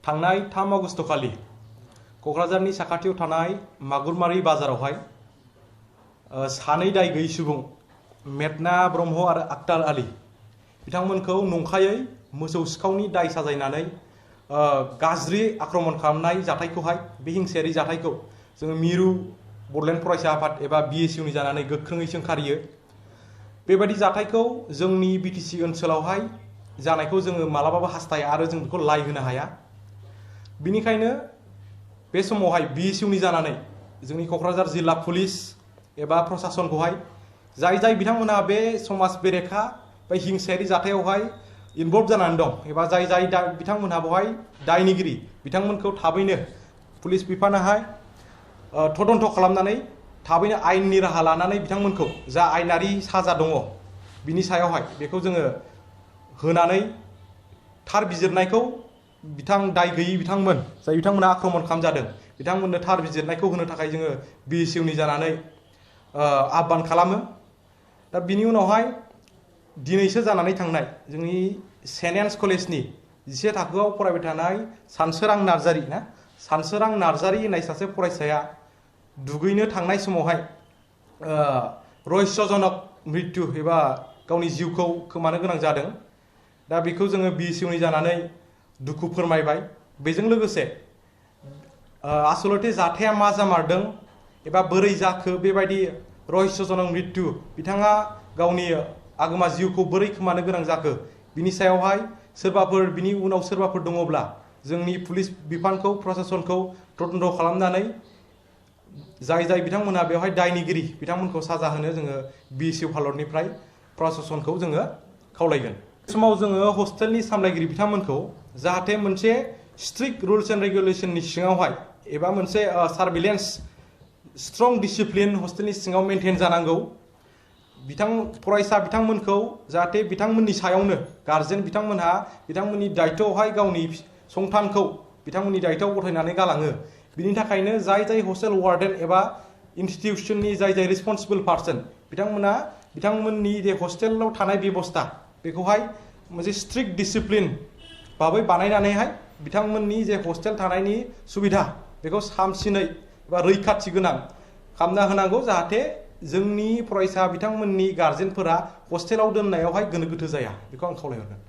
थांनाय 3 आगस्ट खालि क'क्राझारनि साखाथियाव थानाय मागुरमारि बाजारावहाय सानै दाय गैयै सुबुं मेघना ब्रह्म आरो आक्तार आली बिथांमोनखौ नंखायै मोसौ सिखावनि दाय साजायनानै गाज्रि आक्रमण खालामनाय जाथायखौहाय बे हिंसायारि जाथायखौ जोङो मिरु बड'लेण्ड फरायसा आफाद एबा BSU नि जानानै गोख्रोङै सोंखारियो। बेबायदि जाथायखौ जोंनि BTC ओनसोलावहाय जानायखौ जोङो मालाबाबो हास्थाया आरो जों बेखौ लाय होनो हाया। बिनिखायनो बे समावहाय BSU नि जानानै जोंनि क'क्राझार जिल्ला पुलिस एबा प्रशासनखौहाय जाय बिथांमोनहा बे समाज बेरेखा बा हिंसायारि जाथायावहाय इनभल्व जानानै दं एबा जाय बिथांमोनहा बेवहाय दायनिगिरि बिथांमोनखौ थाबैनो पुलिस बिफानाहाय तदन्त खालामनानै थाबैनो आयेननि राहा लानानै बिथांमोनखौ जा आयेनारि साजा दङ बिनि सायावहाय बेखौ जोङो होनानै थार बिजिरनायखौ दाय गैयै बिथांमोन जाय बिथांमोना आक्रमण खालामजादों बिथांमोननो थार बिजिरनायखौ होनो थाखाय जोङो BSU नि जानानै आह्वान खालामो। दा बिनि उनावहाय दिनैसो जानानै थांनाय जोंनि सेन्ट एन्स कलेजनि 10 थाखोआव फरायबाय थानाय सानसोरां नार्जारी होननाय सासे फरायसाया दुगैनो थांनाय समावहाय रहस्यजनक मृत्यु एबा गावनि जिउखौ खोमानो गोनां जादों। दा बेखौ जोङो BSU नि जानानै दुखु फोरमायबाय। बेजों लोगोसे आसलते जाथाया मा जामारदों एबा बोरै जाखो बेबायदि रहस्यजनक मृत्यु बिथाङा गावनि आगोमा जिउखौ बोरै खोमानो गोनां जाखो बिनि सायावहाय सोरबाफोर बिनि उनाव सोरबाफोर दङब्ला जोंनि पुलिस बिफानखौ प्रशासनखौ तदन्त खालामनानै जाय बिथांमोनहा बेवहाय दायनिगिरि बिथांमोनखौ साजा होनो जोङो BSU हालरनिफ्राय प्रशासनखौ जोङो खावलायगोन। बे समाव जोङो हस्टेलनि सामलायगिरि बिथांमोनखौ जाहाथे मोनसे स्ट्रिक्ट रुल्स एन्ड रेगुलेशननि सिङावहाय एबा मोनसे सार्भिलेन्स स्ट्रं डिसिप्लिन हस्टेलनि सिङाव मेनटेन जानांगौ। फरायसा बिथांमोनखौ जाहाथे बिथांमोननि सायावनो गार्जेन बिथांमोनहा बिथांमोननि दायित्वआवहाय गावनि संथानखौ बिथांमोननि दायित्वआव गथायनानै गालाङो। बिनि थाखायनो जाय हस्टेल वार्डेन एबा इनस्टिटिउसननि जाय रिस्पन्सिबल पार्सन बिथांमोना बिथांमोननि जे हस्टेलाव थानाय बेबस्था बेखौहाय मोनसे स्ट्रिक्ट डिसिप्लिन भाबै बानायनानैहाय बिथांमोननि जे हस्टेल थानायनि सुबिदा बेखौ सामसिनै एबा रैखाथि गोनां खालामना होनांगौ जाहाथे जोंनि फरायसा बिथांमोननि गार्जेनफोरा हस्टेलाव दोननायावहाय गोनो गोथो जाया बेखौ आं खावलायहरगोन।